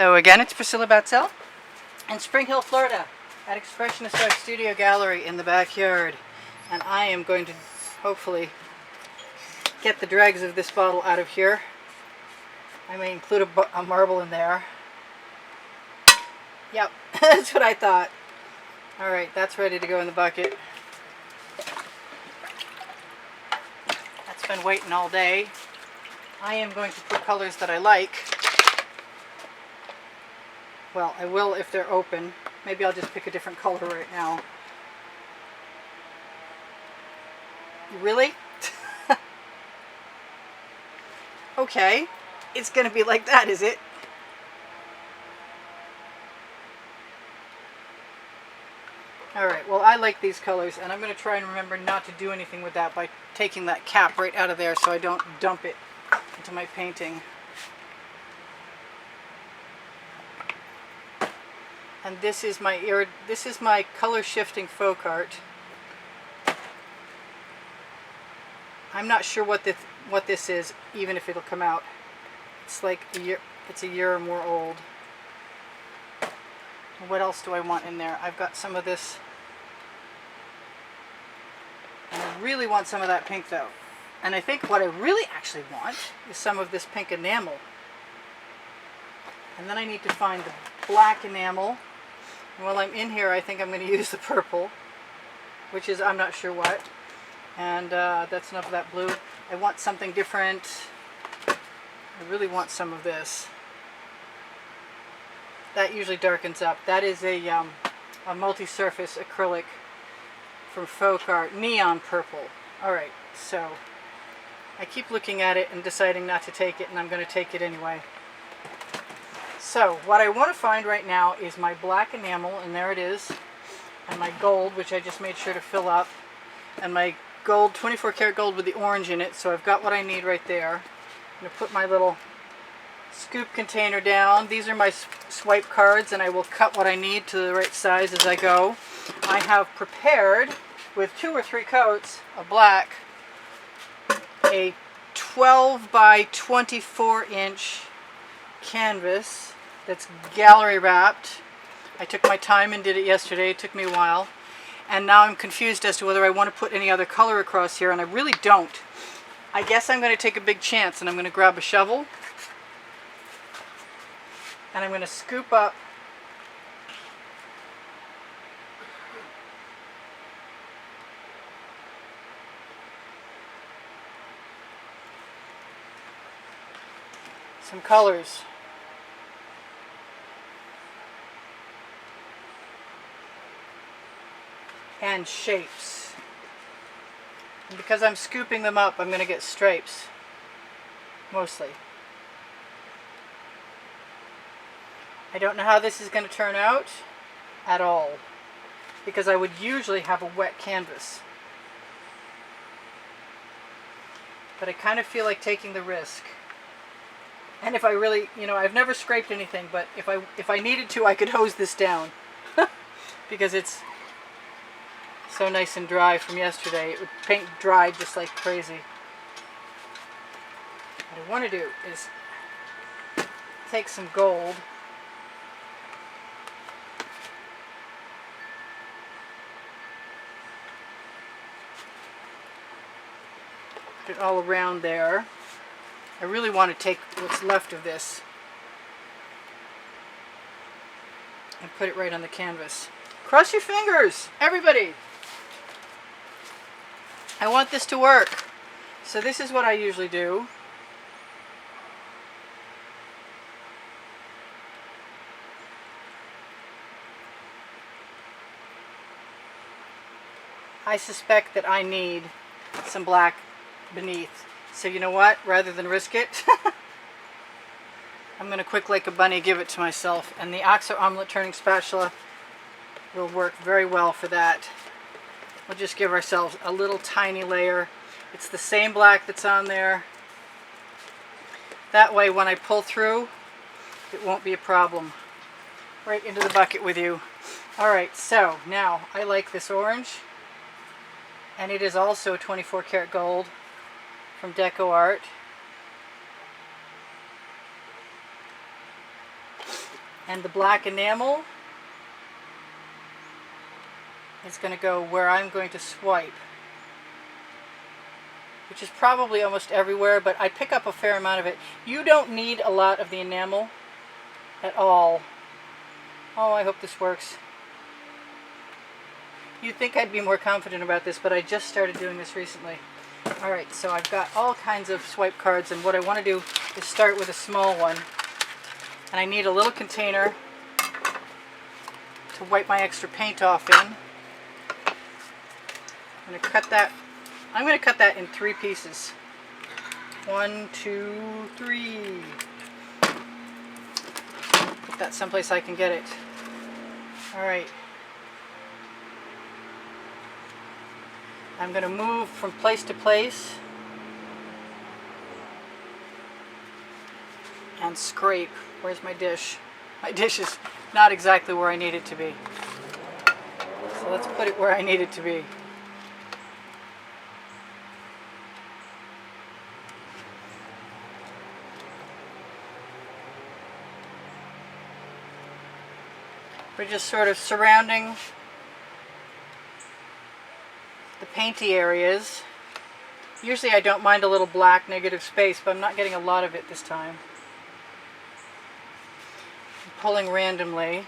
So again, it's Priscilla Batzell in Spring Hill, Florida at Expressionist Art Studio Gallery in the backyard. And I am going to hopefully get the dregs of this bottle out of here. I may include a marble in there. Yep, that's what I thought. Alright, that's ready to go in the bucket. That's been waiting all day. I am going to put colors that I like. Well, I will if they're open. Maybe I'll just pick a different color right now. Really? Okay. It's going to be like that, is it? Alright, well I like these colors, and I'm going to try and remember not to do anything with that by taking that cap right out of there so I don't dump it into my painting. And this is my color shifting folk art. I'm not sure what this is, even if it'll come out. It's like a year or more old. What else do I want in there? I've got some of this. And I really want some of that pink though. And I think what I really actually want is some of this pink enamel. And then I need to find the black enamel. And while I'm in here, I think I'm going to use the purple, which is I'm not sure what. And that's enough of that blue. I want something different. I really want some of this. That usually darkens up. That is a multi-surface acrylic from Folk-Art, neon purple. Alright, so I keep looking at it and deciding not to take it, and I'm going to take it anyway. So what I want to find right now is my black enamel, and there it is, and my gold, which I just made sure to fill up, and my gold, 24 karat gold with the orange in it, so I've got what I need right there. I'm going to put my little scoop container down. These are my swipe cards, and I will cut what I need to the right size as I go. I have prepared, with 2 or 3 coats of black, a 12 by 24 inch canvas that's gallery wrapped. I took my time and did it yesterday. It took me a while. And now I'm confused as to whether I want to put any other color across here, and I really don't. I guess I'm going to take a big chance, and I'm going to grab a shovel. And I'm going to scoop up some colors. And shapes. And because I'm scooping them up, I'm going to get stripes. Mostly. I don't know how this is going to turn out at all, because I would usually have a wet canvas. But I kind of feel like taking the risk. And if I really, I've never scraped anything, but if I needed to, I could hose this down. Because it's so nice and dry from yesterday. It would paint dry just like crazy. What I want to do is take some gold. Put it all around there. I really want to take what's left of this and put it right on the canvas. Cross your fingers, everybody! I want this to work. So this is what I usually do. I suspect that I need some black beneath. So you know what? Rather than risk it, I'm going to quick like a bunny give it to myself. And the Oxo omelet turning spatula will work very well for that. We'll just give ourselves a little tiny layer. It's the same black that's on there. That way when I pull through, it won't be a problem. Right into the bucket with you. Alright, so now I like this orange. And it is also 24 karat gold from Deco-Art. And the black enamel is going to go where I'm going to swipe, which is probably almost everywhere, but I pick up a fair amount of it. You don't need a lot of the enamel at all. Oh, I hope this works. You'd think I'd be more confident about this, but I just started doing this recently. Alright, so I've got all kinds of swipe cards, and what I want to do is start with a small one. And I need a little container to wipe my extra paint off in. I'm going to cut that in 3 pieces. 1, 2, 3. Put that someplace I can get it. Alright. I'm going to move from place to place and scrape. Where's my dish? My dish is not exactly where I need it to be. So let's put it where I need it to be. We're just sort of surrounding the painty areas. Usually I don't mind a little black negative space, but I'm not getting a lot of it this time. I'm pulling randomly.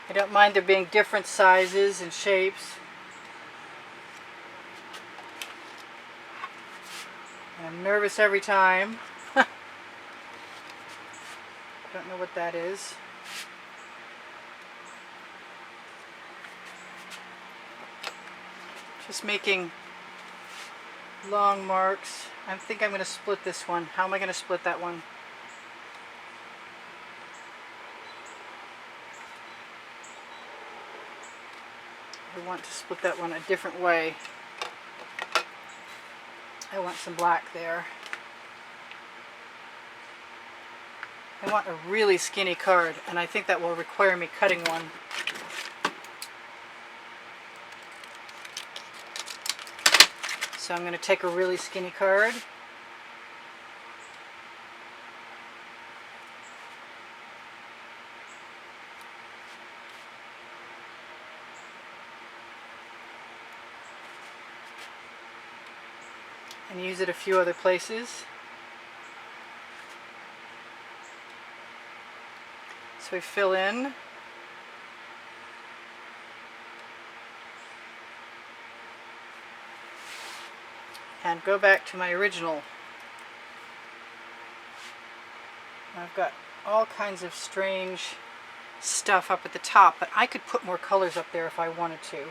I don't mind there being different sizes and shapes. And I'm nervous every time. Don't know what that is. Just making long marks. I think I'm going to split this one. How am I going to split that one? I want to split that one a different way. I want some black there. I want a really skinny card, and I think that will require me cutting one. So I'm going to take a really skinny card. And use it a few other places. So we fill in. And go back to my original. I've got all kinds of strange stuff up at the top, but I could put more colors up there if I wanted to.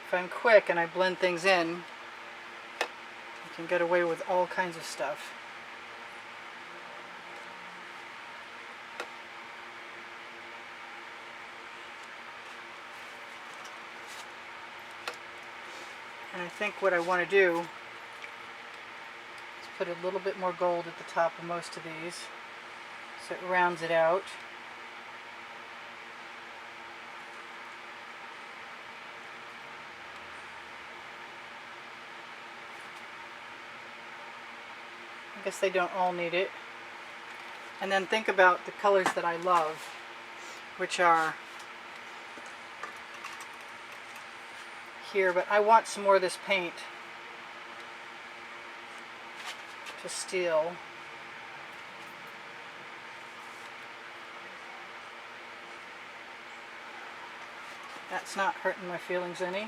If I'm quick and I blend things in, I can get away with all kinds of stuff. And I think what I want to do is put a little bit more gold at the top of most of these, so it rounds it out. I guess they don't all need it. And then think about the colors that I love, which are here, but I want some more of this paint to steal. That's not hurting my feelings any.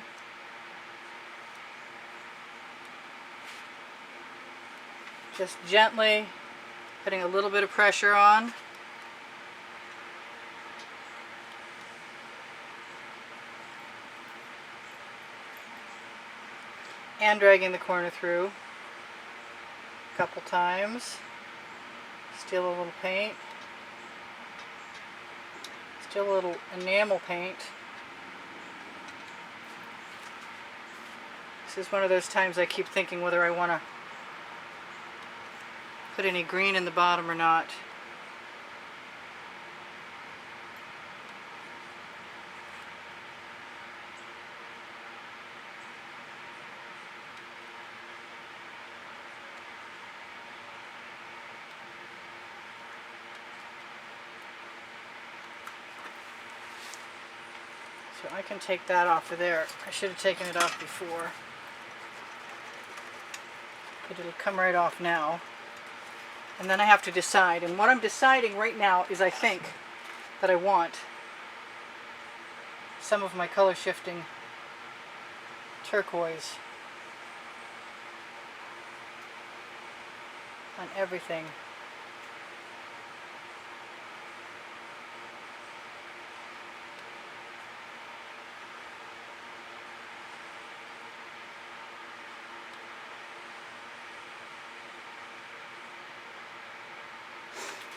Just gently putting a little bit of pressure on. And dragging the corner through a couple times. Steal a little paint. Steal a little enamel paint. This is one of those times I keep thinking whether I want to put any green in the bottom or not. So I can take that off of there. I should have taken it off before. But it'll come right off now. And then I have to decide. And what I'm deciding right now is I think that I want some of my color shifting turquoise on everything.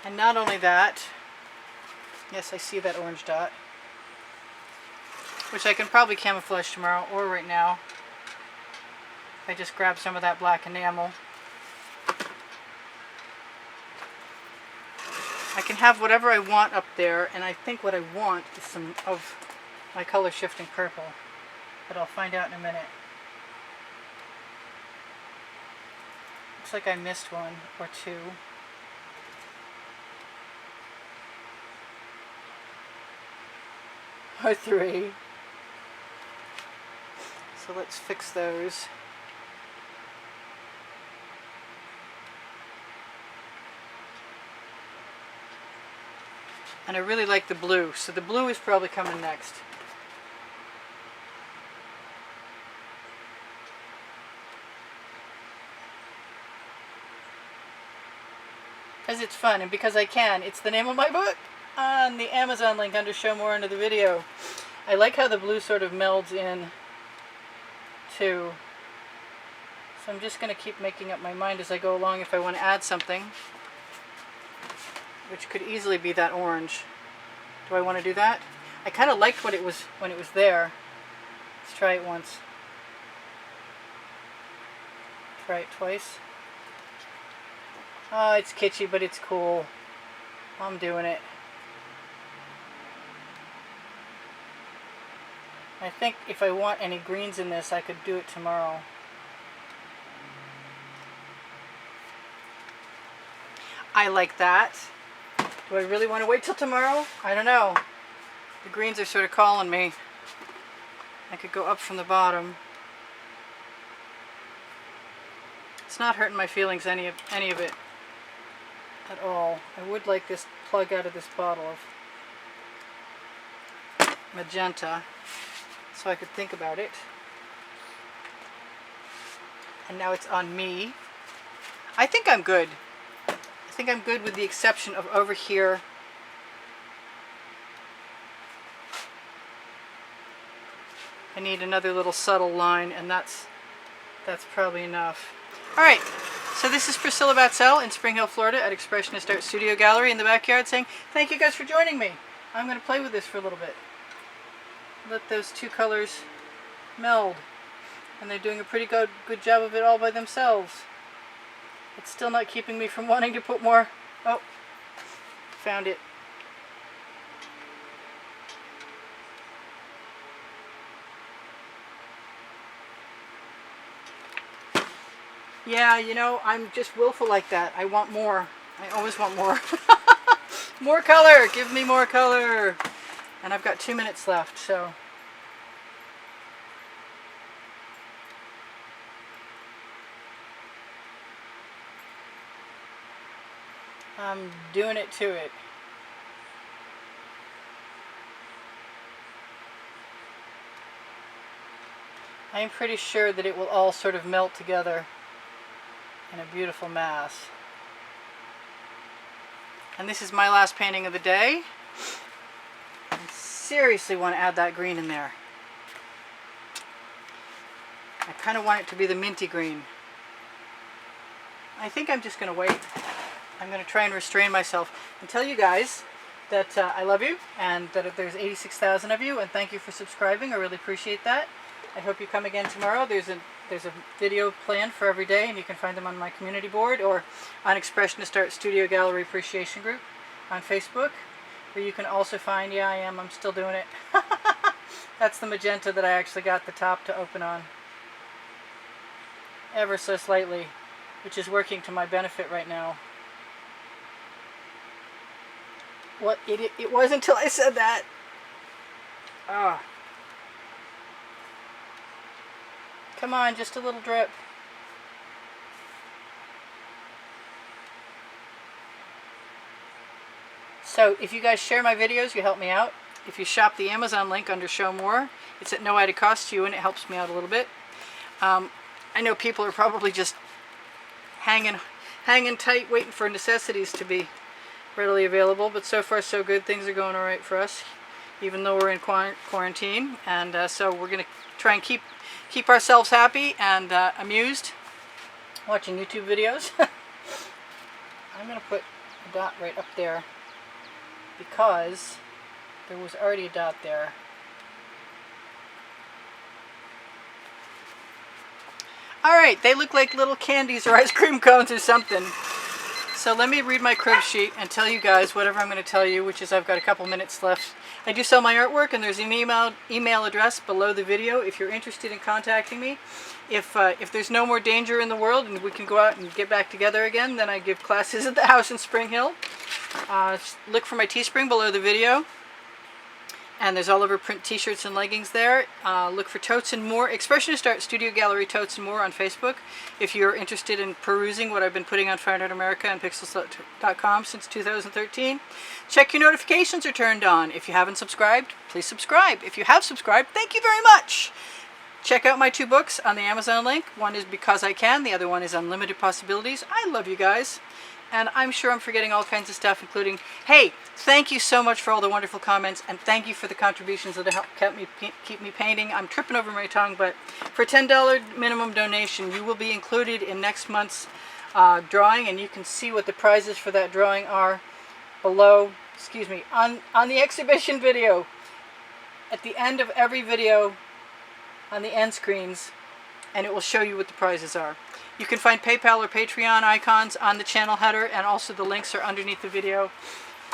And not only that, yes, I see that orange dot, which I can probably camouflage tomorrow or right now. If I just grab some of that black enamel. I can have whatever I want up there, and I think what I want is some of my color shifting purple, but I'll find out in a minute. Looks like I missed one or two. Or three. So let's fix those. And I really like the blue, so the blue is probably coming next. Because it's fun and because I can. It's the name of my book on the Amazon link under show more under the video. I like how the blue sort of melds in too. So I'm just going to keep making up my mind as I go along if I want to add something, which could easily be that orange. Do I want to do that? I kind of liked what it was when it was there. Let's try it once. Try it twice. Oh, it's kitschy, but it's cool. I'm doing it. I think if I want any greens in this, I could do it tomorrow. I like that. Do I really want to wait till tomorrow? I don't know. The greens are sort of calling me. I could go up from the bottom. It's not hurting my feelings any of it at all. I would like this plug out of this bottle of magenta, so I could think about it. And now it's on me. I think I'm good. I think I'm good with the exception of over here. I need another little subtle line, and that's probably enough. Alright, so this is Priscilla Batzell in Spring Hill, Florida at Expressionist Art Studio Gallery in the backyard saying thank you guys for joining me. I'm going to play with this for a little bit. Let those two colors meld, and they're doing a pretty good job of it all by themselves. It's still not keeping me from wanting to put more. Oh, found it. Yeah, you know, I'm just willful like that. I want more. I always want more. More color! Give me more color! And I've got 2 minutes left, so. I'm doing it to it. I'm pretty sure that it will all sort of melt together in a beautiful mass. And this is my last painting of the day. I seriously want to add that green in there. I kind of want it to be the minty green. I think I'm just going to wait. I'm going to try and restrain myself and tell you guys that I love you, and that if there's 86,000 of you, and thank you for subscribing. I really appreciate that. I hope you come again tomorrow. There's There's a video planned for every day, and you can find them on my community board or on Expressionist Art Studio Gallery Appreciation Group on Facebook. Where you can also find, yeah, I'm still doing it. That's the magenta that I actually got the top to open on. Ever so slightly, which is working to my benefit right now. What idiot, it was until I said that. Ah. Come on, just a little drip. So if you guys share my videos, you help me out. If you shop the Amazon link under Show More, it's at no added cost to you, and it helps me out a little bit. I know people are probably just hanging tight, waiting for necessities to be readily available, but so far so good. Things are going all right for us, even though we're in quarantine, and so we're going to try and keep ourselves happy and amused watching YouTube videos. I'm going to put a dot right up there because there was already a dot there. Alright, they look like little candies or ice cream cones or something. So let me read my crib sheet and tell you guys whatever I'm going to tell you, which is I've got a couple minutes left. I do sell my artwork, and there's an email address below the video if you're interested in contacting me. If there's no more danger in the world and we can go out and get back together again, then I give classes at the house in Spring Hill. Look for my Teespring below the video. And there's all over print t-shirts and leggings there. Look for Totes and More, Expressionist Art Studio Gallery Totes and More on Facebook. If you're interested in perusing what I've been putting on Fine Art America and Pixels.com since 2013. Check your notifications are turned on. If you haven't subscribed, please subscribe. If you have subscribed, thank you very much. Check out my 2 books on the Amazon link. One is Because I Can, the other one is Unlimited Possibilities. I love you guys. And I'm sure I'm forgetting all kinds of stuff, including, hey, thank you so much for all the wonderful comments, and thank you for the contributions that have helped keep me painting. I'm tripping over my tongue, but for $10 minimum donation, you will be included in next month's drawing, and you can see what the prizes for that drawing are below, excuse me, on the exhibition video. At the end of every video, on the end screens, and it will show you what the prizes are. You can find PayPal or Patreon icons on the channel header, and also the links are underneath the video.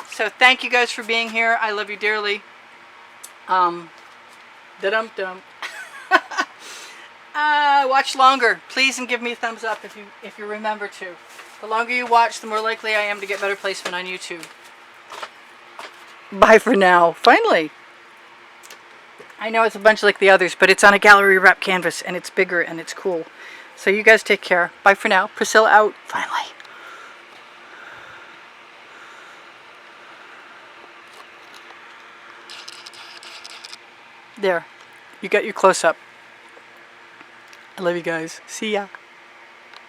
So thank you guys for being here. I love you dearly. Da-dum-dum. Watch longer, please, and give me a thumbs up if you remember to. The longer you watch, the more likely I am to get better placement on YouTube. Bye for now. Finally. I know it's a bunch like the others, but it's on a gallery wrap canvas, and it's bigger, and it's cool. So you guys take care. Bye for now. Priscilla out. Finally. There. You got your close-up. I love you guys. See ya.